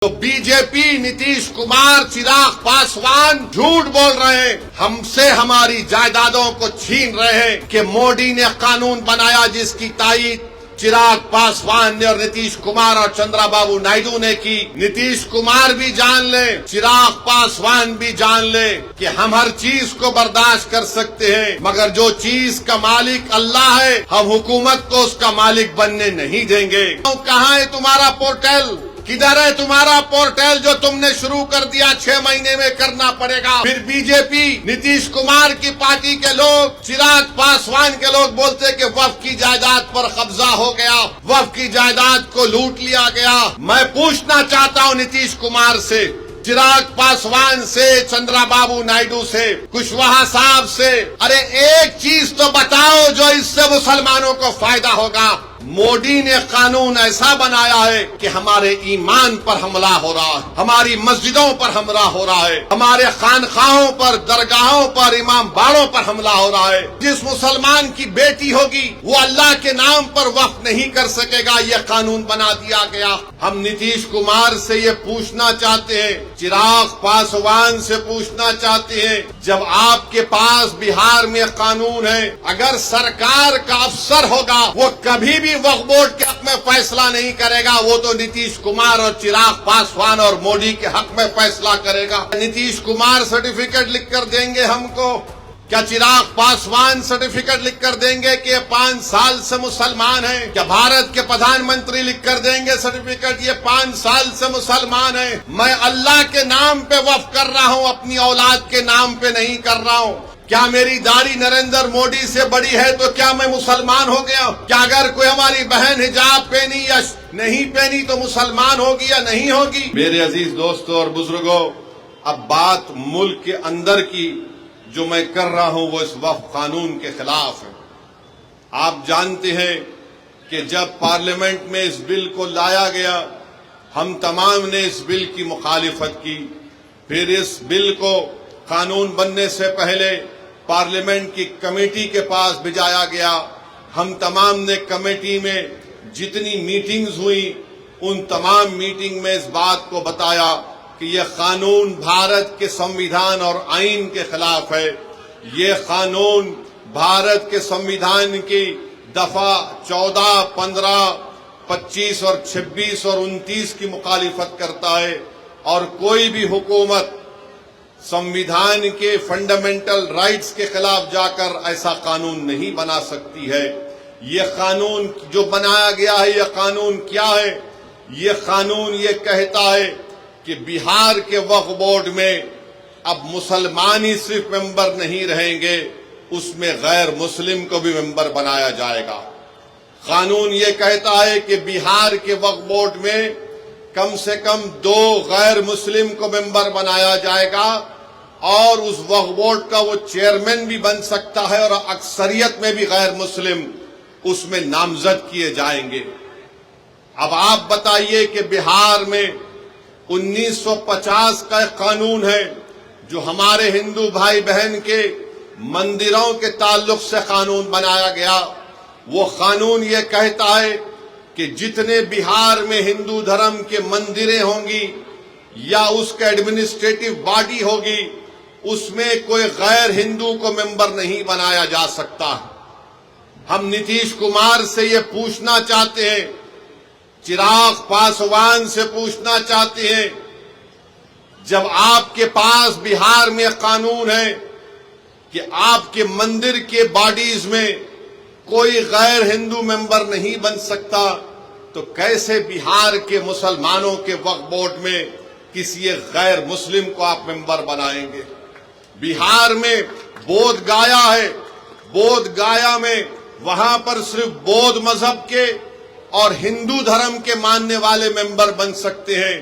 تو B J پی نتیش کمار چراغ پاسوان جھوٹ بول رہے ہیں، ہم سے ہماری جائیدادوں کو چھین رہے ہیں کہ مودی نے قانون بنایا جس کی تائید چراغ پاسوان نے اور نتیش کمار اور چندرا بابو نائیڈو نے کی۔ نتیش کمار بھی جان لے، چراغ پاسوان بھی جان لے کہ ہم ہر چیز کو برداشت کر سکتے ہیں، مگر جو چیز کا مالک اللہ ہے ہم حکومت کو اس کا مالک بننے نہیں دیں گے۔ کہاں ہے تمہارا پورٹل؟ کدھر ہے تمہارا پورٹل جو تم نے شروع کر دیا 6 مہینے میں کرنا پڑے گا؟ پھر بی جے پی نتیش کمار کی پارٹی کے لوگ، چراغ پاسوان کے لوگ بولتے کہ وقف کی جائیداد پر قبضہ ہو گیا، وقف کی جائیداد کو لوٹ لیا گیا۔ میں پوچھنا چاہتا ہوں نتیش کمار سے، چراغ پاسوان سے، چندرا بابو نائیڈو سے، کشواہا صاحب سے، ارے ایک چیز تو بتاؤ جو اس سے مسلمانوں کو فائدہ ہوگا۔ مودی نے قانون ایسا بنایا ہے کہ ہمارے ایمان پر حملہ ہو رہا ہے، ہماری مسجدوں پر حملہ ہو رہا ہے، ہمارے خانقاہوں پر، درگاہوں پر، امام باڑوں پر حملہ ہو رہا ہے۔ جس مسلمان کی بیٹی ہوگی وہ اللہ کے نام پر وقف نہیں کر سکے گا، یہ قانون بنا دیا گیا۔ ہم نتیش کمار سے یہ پوچھنا چاہتے ہیں، چراغ پاسوان سے پوچھنا چاہتے ہیں، جب آپ کے پاس بہار میں قانون ہے، اگر سرکار کا افسر ہوگا وہ کبھی بھی وقف بورڈ کے حق میں فیصلہ نہیں کرے گا، وہ تو نتیش کمار اور چراغ پاسوان اور مودی کے حق میں فیصلہ کرے گا۔ نتیش کمار سرٹیفکیٹ لکھ کر دیں گے ہم کو؟ کیا چراغ پاسوان سرٹیفکیٹ لکھ کر دیں گے کہ 5 سال سے مسلمان ہیں؟ کیا بھارت کے پردھان منتری لکھ کر دیں گے سرٹیفکیٹ یہ 5 سال سے مسلمان ہیں؟ میں اللہ کے نام پہ وقف کر رہا ہوں، اپنی اولاد کے نام پہ نہیں کر رہا ہوں۔ کیا میری داڑھی نریندر مودی سے بڑی ہے تو کیا میں مسلمان ہو گیا؟ کیا اگر کوئی ہماری بہن حجاب پہنی یا نہیں پہنی تو مسلمان ہوگی یا نہیں ہوگی؟ میرے عزیز دوستوں اور بزرگوں، اب بات ملک کے اندر کی جو میں کر رہا ہوں وہ اس وقف قانون کے خلاف ہے۔ آپ جانتے ہیں کہ جب پارلیمنٹ میں اس بل کو لایا گیا ہم تمام نے اس بل کی مخالفت کی، پھر اس بل کو قانون بننے سے پہلے پارلیمنٹ کی کمیٹی کے پاس بھیجایا گیا۔ ہم تمام نے کمیٹی میں جتنی میٹنگز ہوئی ان تمام میٹنگ میں اس بات کو بتایا کہ یہ قانون بھارت کے سنویدھان اور آئین کے خلاف ہے، یہ قانون بھارت کے سنویدھان کی دفعہ 14، 15، 25 اور 26 اور 29 کی مخالفت کرتا ہے، اور کوئی بھی حکومت سنویدھان کے فنڈامنٹل رائٹس کے خلاف جا کر ایسا قانون نہیں بنا سکتی ہے۔ یہ قانون جو بنایا گیا ہے یہ قانون کیا ہے؟ یہ قانون یہ کہتا ہے کہ بہار کے وقف بورڈ میں اب مسلمان ہی صرف ممبر نہیں رہیں گے، اس میں غیر مسلم کو بھی ممبر بنایا جائے گا۔ قانون یہ کہتا ہے کہ بہار کے وقف بورڈ میں کم سے کم 2 غیر مسلم کو ممبر بنایا جائے گا، اور اس وقف بورڈ کا وہ چیئرمین بھی بن سکتا ہے، اور اکثریت میں بھی غیر مسلم اس میں نامزد کیے جائیں گے۔ اب آپ بتائیے کہ بہار میں 1950 کا ایک قانون ہے جو ہمارے ہندو بھائی بہن کے مندروں کے تعلق سے قانون بنایا گیا۔ وہ قانون یہ کہتا ہے کہ جتنے بہار میں ہندو دھرم کے مندریں ہوں گی یا اس کا ایڈمنسٹریٹو باڈی ہوگی، اس میں کوئی غیر ہندو کو ممبر نہیں بنایا جا سکتا۔ ہم نتیش کمار سے یہ پوچھنا چاہتے ہیں، چراغ پاسوان سے پوچھنا چاہتے ہیں، جب آپ کے پاس بہار میں قانون ہے کہ آپ کے مندر کے باڈیز میں کوئی غیر ہندو ممبر نہیں بن سکتا، تو کیسے بہار کے مسلمانوں کے وقف بورڈ میں کسی ایک غیر مسلم کو آپ ممبر بنائیں گے؟ بہار میں بودھ گایا ہے، بودھ گایا میں وہاں پر صرف بودھ مذہب کے اور ہندو دھرم کے ماننے والے ممبر بن سکتے ہیں،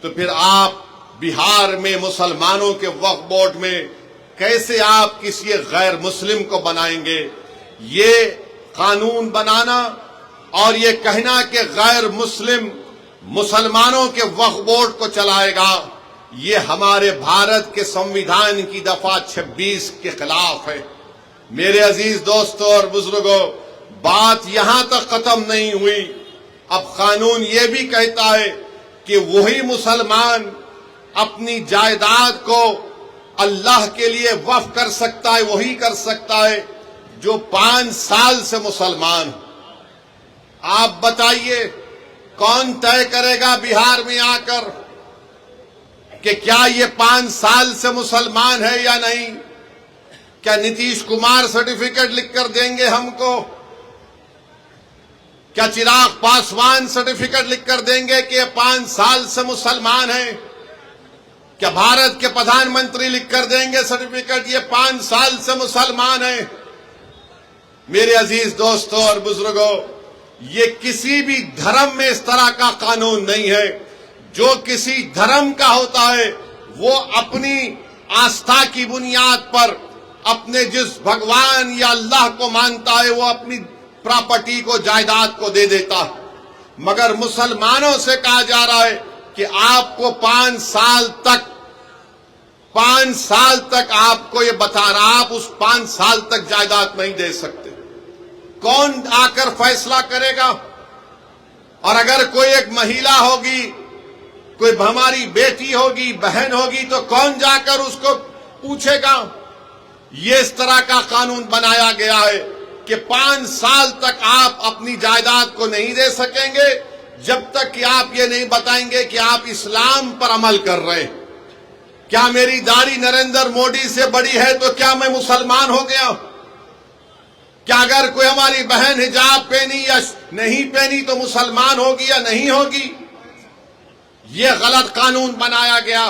تو پھر آپ بہار میں مسلمانوں کے وقف بورڈ میں کیسے آپ کسی غیر مسلم کو بنائیں گے؟ یہ قانون بنانا اور یہ کہنا کہ غیر مسلم مسلمانوں کے وقف بورڈ کو چلائے گا، یہ ہمارے بھارت کے سنویدھان کی دفعہ 26 کے خلاف ہے۔ میرے عزیز دوستوں اور بزرگوں، بات یہاں تک ختم نہیں ہوئی۔ اب قانون یہ بھی کہتا ہے کہ وہی مسلمان اپنی جائیداد کو اللہ کے لیے وقف کر سکتا ہے، وہی کر سکتا ہے جو 5 سال سے مسلمان ہو۔ آپ بتائیے کون طے کرے گا بہار میں آ کر کہ کیا یہ 5 سال سے مسلمان ہے یا نہیں؟ کیا نتیش کمار سرٹیفکیٹ لکھ کر دیں گے ہم کو؟ کیا چراغ پاسوان سرٹیفکیٹ لکھ کر دیں گے کہ یہ 5 سال سے مسلمان ہیں؟ کیا بھارت کے پردھان منتری لکھ کر دیں گے سرٹیفکیٹ یہ 5 سال سے مسلمان ہیں؟ میرے عزیز دوستوں اور بزرگوں، یہ کسی بھی دھرم میں اس طرح کا قانون نہیں ہے۔ جو کسی دھرم کا ہوتا ہے وہ اپنی آستھا کی بنیاد پر اپنے جس بھگوان یا اللہ کو مانتا ہے وہ اپنی پراپرٹی کو، جائیداد کو دے دیتا ہے۔ مگر مسلمانوں سے کہا جا رہا ہے کہ آپ کو 5 سال تک آپ کو یہ بتا رہا، آپ اس 5 سال تک جائیداد نہیں دے سکتے۔ کون آ کر فیصلہ کرے گا؟ اور اگر کوئی ایک مہیلا ہوگی، کوئی ہماری بیٹی ہوگی، بہن ہوگی، تو کون جا کر اس کو پوچھے گا؟ یہ اس طرح کا قانون بنایا گیا ہے کہ 5 سال تک آپ اپنی جائیداد کو نہیں دے سکیں گے جب تک کہ آپ یہ نہیں بتائیں گے کہ آپ اسلام پر عمل کر رہے ہیں۔ کیا میری داڑھی نریندر مودی سے بڑی ہے تو کیا میں مسلمان ہو گیا؟ کیا اگر کوئی ہماری بہن حجاب پہنی یا نہیں پہنی تو مسلمان ہوگی یا نہیں ہوگی؟ یہ غلط قانون بنایا گیا۔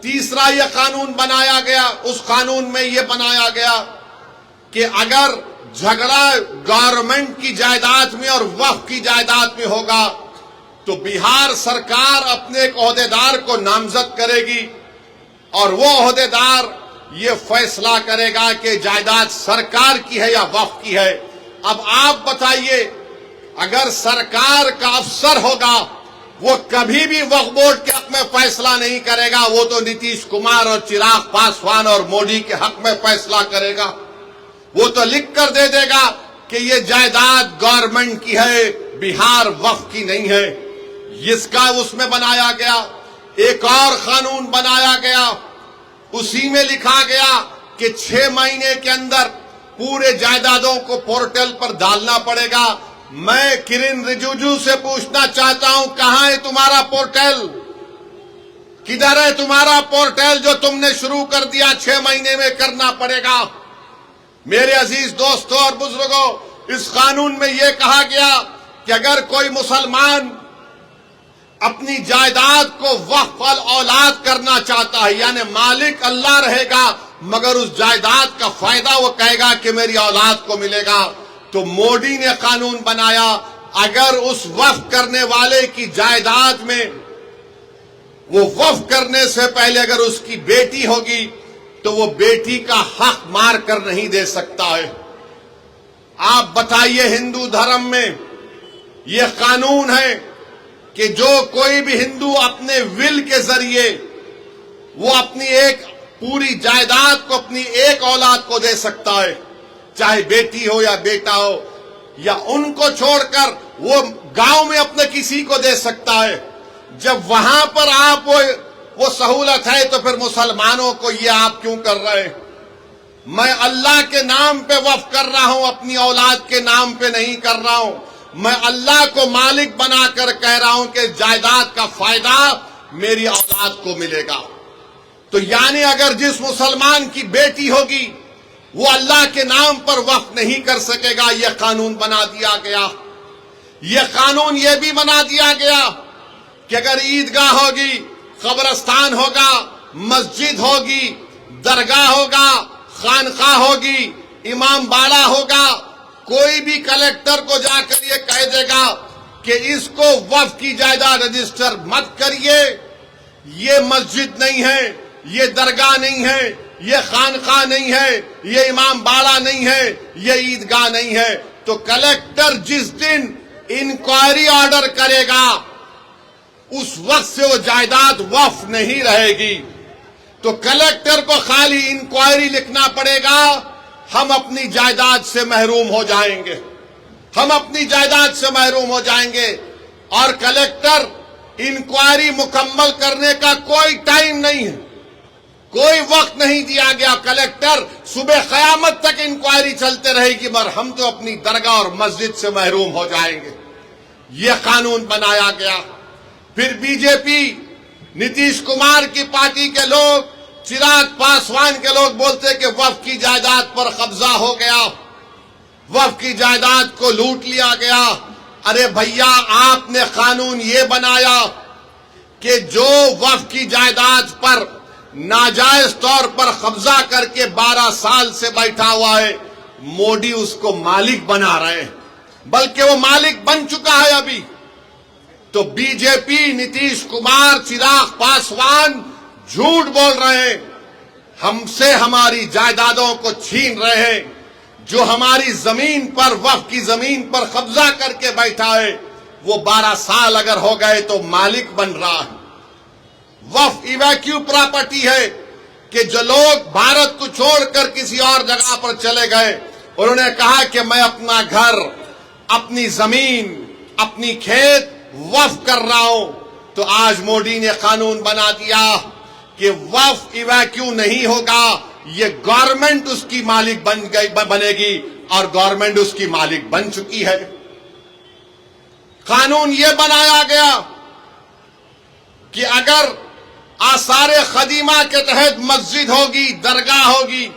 تیسرا یہ قانون بنایا گیا، اس قانون میں یہ بنایا گیا کہ اگر جھگڑا گورنمنٹ کی جائیداد میں اور وقف کی جائیداد میں ہوگا تو بہار سرکار اپنے ایک عہدیدار کو نامزد کرے گی اور وہ عہدیدار یہ فیصلہ کرے گا کہ جائیداد سرکار کی ہے یا وقف کی ہے۔ اب آپ بتائیے، اگر سرکار کا افسر ہوگا وہ کبھی بھی وقف بورڈ کے حق میں فیصلہ نہیں کرے گا، وہ تو نتیش کمار اور چراغ پاسوان اور مودی کے حق میں فیصلہ کرے گا۔ وہ تو لکھ کر دے دے گا کہ یہ جائیداد گورنمنٹ کی ہے، بہار وقف کی نہیں ہے۔ اس کا اس میں بنایا گیا۔ ایک اور قانون بنایا گیا، اسی میں لکھا گیا کہ 6 مہینے کے اندر پورے جائیدادوں کو پورٹل پر ڈالنا پڑے گا۔ میں کرن رجیجو سے پوچھنا چاہتا ہوں، کہاں ہے تمہارا پورٹل؟ کدھر ہے تمہارا پورٹل جو تم نے شروع کر دیا 6 مہینے میں کرنا پڑے گا؟ میرے عزیز دوستوں اور بزرگوں، اس قانون میں یہ کہا گیا کہ اگر کوئی مسلمان اپنی جائیداد کو وقف الاولاد کرنا چاہتا ہے، یعنی مالک اللہ رہے گا مگر اس جائیداد کا فائدہ وہ کہے گا کہ میری اولاد کو ملے گا، تو مودی نے قانون بنایا اگر اس وقف کرنے والے کی جائیداد میں وہ وقف کرنے سے پہلے اگر اس کی بیٹی ہوگی تو وہ بیٹی کا حق مار کر نہیں دے سکتا ہے۔ آپ بتائیے، ہندو دھرم میں یہ قانون ہے کہ جو کوئی بھی ہندو اپنے ول کے ذریعے وہ اپنی ایک پوری جائیداد کو اپنی ایک اولاد کو دے سکتا ہے، چاہے بیٹی ہو یا بیٹا ہو، یا ان کو چھوڑ کر وہ گاؤں میں اپنے کسی کو دے سکتا ہے۔ جب وہاں پر آپ وہ سہولت ہے تو پھر مسلمانوں کو یہ آپ کیوں کر رہے ہیں؟ میں اللہ کے نام پہ وقف کر رہا ہوں، اپنی اولاد کے نام پہ نہیں کر رہا ہوں۔ میں اللہ کو مالک بنا کر کہہ رہا ہوں کہ جائیداد کا فائدہ میری اولاد کو ملے گا۔ تو یعنی اگر جس مسلمان کی بیٹی ہوگی وہ اللہ کے نام پر وقف نہیں کر سکے گا، یہ قانون بنا دیا گیا۔ یہ قانون یہ بھی بنا دیا گیا کہ اگر عیدگاہ ہوگی، قبرستان ہوگا، مسجد ہوگی، درگاہ ہوگا، خانقاہ ہوگی، امام باڑہ ہوگا، کوئی بھی کلیکٹر کو جا کر یہ کہہ دے گا کہ اس کو وقف کی جائیداد رجسٹر مت کریے، یہ مسجد نہیں ہے، یہ درگاہ نہیں ہے، یہ خانقاہ نہیں ہے، یہ امام باڑہ نہیں ہے، یہ عیدگاہ نہیں ہے، تو کلیکٹر جس دن انکوائری آرڈر کرے گا اس وقت سے وہ جائیداد وقف نہیں رہے گی۔ تو کلیکٹر کو خالی انکوائری لکھنا پڑے گا، ہم اپنی جائیداد سے محروم ہو جائیں گے، ہم اپنی جائیداد سے محروم ہو جائیں گے۔ اور کلیکٹر انکوائری مکمل کرنے کا کوئی ٹائم نہیں ہے، کوئی وقت نہیں دیا گیا. کلیکٹر صبح قیامت تک انکوائری چلتے رہے گی مگر ہم تو اپنی درگاہ اور مسجد سے محروم ہو جائیں گے. یہ قانون بنایا گیا. پھر بی جے پی نتیش کمار کی پارٹی کے لوگ، چراغ پاسوان کے لوگ بولتے کہ وقف کی جائیداد پر قبضہ ہو گیا، وقف کی جائیداد کو لوٹ لیا گیا. ارے بھیا، آپ نے قانون یہ بنایا کہ جو وقف کی جائیداد پر ناجائز طور پر قبضہ کر کے 12 سال سے بیٹھا ہوا ہے، مودی اس کو مالک بنا رہے ہیں، بلکہ وہ مالک بن چکا ہے ابھی. تو بی جے پی، نتیش کمار، چراغ پاسوان جھوٹ بول رہے ہیں، ہم سے ہماری جائیدادوں کو چھین رہے ہیں. جو ہماری زمین پر، وقف کی زمین پر قبضہ کر کے بیٹھا ہے، وہ 12 سال اگر ہو گئے تو مالک بن رہا ہے. وقف ایویکیو پراپرٹی ہے کہ جو لوگ بھارت کو چھوڑ کر کسی اور جگہ پر چلے گئے، انہوں نے کہا کہ میں اپنا گھر، اپنی زمین، اپنی کھیت وقف کر رہا ہوں. تو آج مودی نے قانون بنا دیا کہ وقف ایویکیو نہیں ہوگا، یہ گورنمنٹ اس کی مالک بنے گی، اور گورنمنٹ اس کی مالک بن چکی ہے. قانون یہ بنایا گیا کہ اگر آثار قدیمہ کے تحت مسجد ہوگی، درگاہ ہوگی،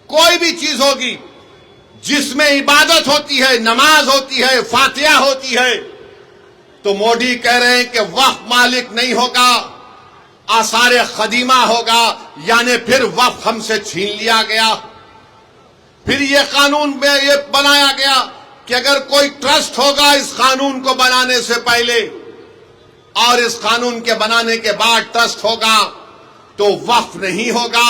کوئی بھی چیز ہوگی جس میں عبادت ہوتی ہے، نماز ہوتی ہے، فاتحہ ہوتی ہے، تو مودی کہہ رہے ہیں کہ وقف مالک نہیں ہوگا، آثار قدیمہ ہوگا، یعنی پھر وقف ہم سے چھین لیا گیا. پھر یہ قانون میں یہ بنایا گیا کہ اگر کوئی ٹرسٹ ہوگا اس قانون کو بنانے سے پہلے اور اس قانون کے بنانے کے بعد ٹرسٹ ہوگا تو وقف نہیں ہوگا.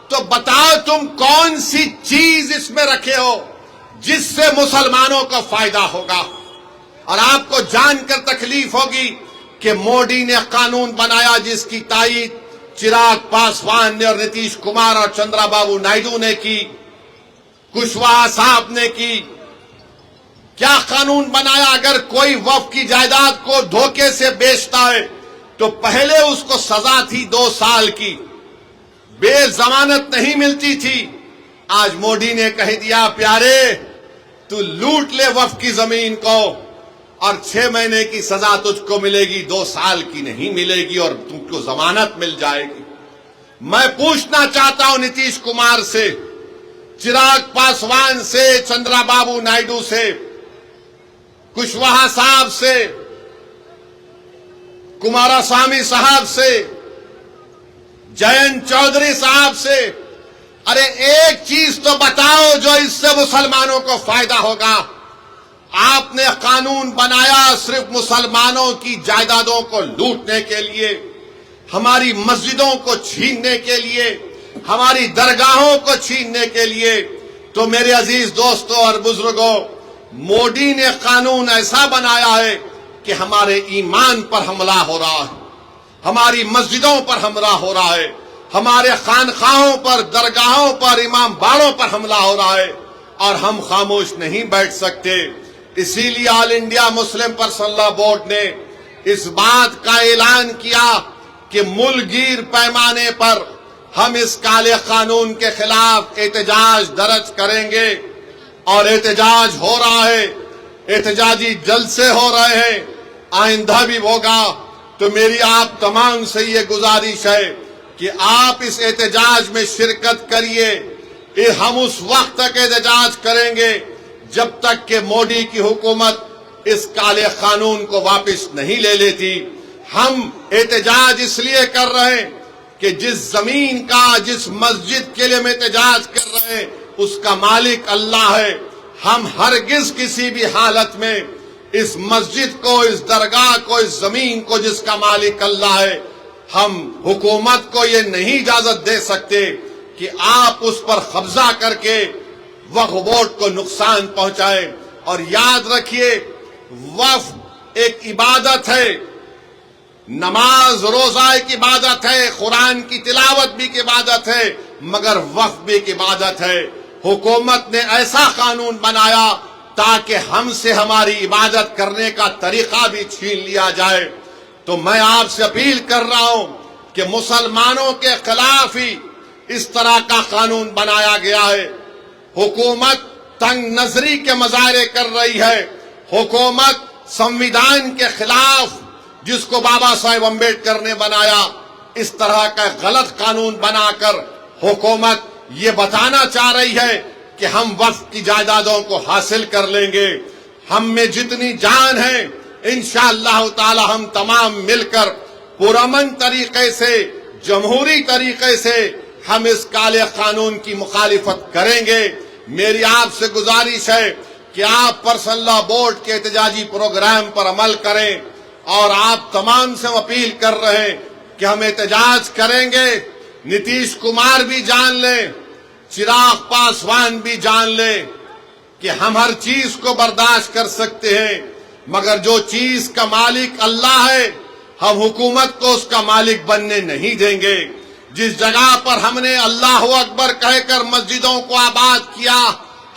تو بتاؤ تم کون سی چیز اس میں رکھے ہو جس سے مسلمانوں کو فائدہ ہوگا. اور آپ کو جان کر تکلیف ہوگی کہ مودی نے قانون بنایا جس کی تائید چراغ پاسوان نے اور نتیش کمار اور چندرا بابو نائیڈو نے کی، کشواہا صاحب نے کی. کیا قانون بنایا؟ اگر کوئی وقف کی جائیداد کو دھوکے سے بیچتا ہے تو پہلے اس کو سزا تھی 2 سال کی، بے ضمانت نہیں ملتی تھی. آج مودی نے کہہ دیا پیارے تو لوٹ لے وقف کی زمین کو اور 6 مہینے کی سزا تجھ کو ملے گی، 2 سال کی نہیں ملے گی اور تم کو ضمانت مل جائے گی. میں پوچھنا چاہتا ہوں نتیش کمار سے، چراغ پاسوان سے، چندرا بابو نائیڈو سے، کشواہا صاحب سے، کماراسوامی صاحب سے، جینت چودھری صاحب سے، ارے ایک چیز تو بتاؤ جو اس سے مسلمانوں کو فائدہ ہوگا. آپ نے قانون بنایا صرف مسلمانوں کی جائیدادوں کو لوٹنے کے لیے، ہماری مسجدوں کو چھیننے کے لیے، ہماری درگاہوں کو چھیننے کے لیے. تو میرے عزیز دوستوں اور بزرگوں، مودی نے قانون ایسا بنایا ہے کہ ہمارے ایمان پر حملہ ہو رہا ہے، ہماری مسجدوں پر حملہ ہو رہا ہے، ہمارے خانقاہوں پر، درگاہوں پر، امام باڑوں پر حملہ ہو رہا ہے، اور ہم خاموش نہیں بیٹھ سکتے. اسی لیے آل انڈیا مسلم پرسنل لا بورڈ نے اس بات کا اعلان کیا کہ ملک گیر پیمانے پر ہم اس کالے قانون کے خلاف احتجاج درج کریں گے. اور احتجاج ہو رہا ہے، احتجاجی جلسے ہو رہے ہیں، آئندہ بھی ہوگا. تو میری آپ تمام سے یہ گزارش ہے کہ آپ اس احتجاج میں شرکت کریے. ہم اس وقت تک احتجاج کریں گے جب تک کہ مودی کی حکومت اس کالے قانون کو واپس نہیں لے لیتی. ہم احتجاج اس لیے کر رہے ہیں کہ جس زمین کا، جس مسجد کے لیے ہم احتجاج کر رہے ہیں اس کا مالک اللہ ہے. ہم ہرگز کسی بھی حالت میں اس مسجد کو، اس درگاہ کو، اس زمین کو جس کا مالک اللہ ہے، ہم حکومت کو یہ نہیں اجازت دے سکتے کہ آپ اس پر قبضہ کر کے وقف بورڈ کو نقصان پہنچائے. اور یاد رکھیے وقف ایک عبادت ہے، نماز روزہ ایک عبادت ہے، قرآن کی تلاوت بھی ایک عبادت ہے، مگر وقف بھی ایک عبادت ہے. حکومت نے ایسا قانون بنایا تاکہ ہم سے ہماری عبادت کرنے کا طریقہ بھی چھین لیا جائے. تو میں آپ سے اپیل کر رہا ہوں کہ مسلمانوں کے خلاف ہی اس طرح کا قانون بنایا گیا ہے. حکومت تنگ نظری کے مظاہرے کر رہی ہے. حکومت سنویدھان کے خلاف جس کو بابا صاحب امبیڈکر نے بنایا اس طرح کا غلط قانون بنا کر حکومت یہ بتانا چاہ رہی ہے کہ ہم وقف کی جائیدادوں کو حاصل کر لیں گے. ہم میں جتنی جان ہے انشاءاللہ تعالی ہم تمام مل کر پرامن طریقے سے جمہوری طریقے سے ہم اس کالے قانون کی مخالفت کریں گے. میری آپ سے گزارش ہے کہ آپ پرسنل لا بورڈ کے احتجاجی پروگرام پر عمل کریں اور آپ تمام سے اپیل کر رہے ہیں کہ ہم احتجاج کریں گے. نتیش کمار بھی جان لیں, چراغ پاسوان بھی جان لیں کہ ہم ہر چیز کو برداشت کر سکتے ہیں, مگر جو چیز کا مالک اللہ ہے ہم حکومت کو اس کا مالک بننے نہیں دیں گے. جس جگہ پر ہم نے اللہ اکبر کہہ کر مسجدوں کو آباد کیا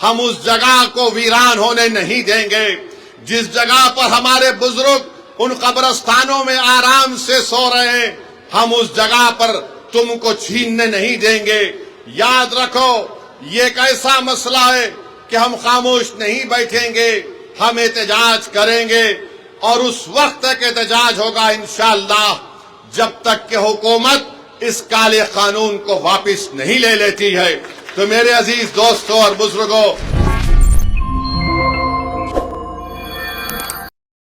ہم اس جگہ کو ویران ہونے نہیں دیں گے. جس جگہ پر ہمارے بزرگ ان قبرستانوں میں آرام سے سو رہے ہیں ہم اس جگہ پر تم کو چھیننے نہیں دیں گے. یاد رکھو یہ ایک ایسا مسئلہ ہے کہ ہم خاموش نہیں بیٹھیں گے, ہم احتجاج کریں گے اور اس وقت تک احتجاج ہوگا انشاءاللہ جب تک کہ حکومت اس کالے قانون کو واپس نہیں لے لیتی ہے. تو میرے عزیز دوستوں اور بزرگوں,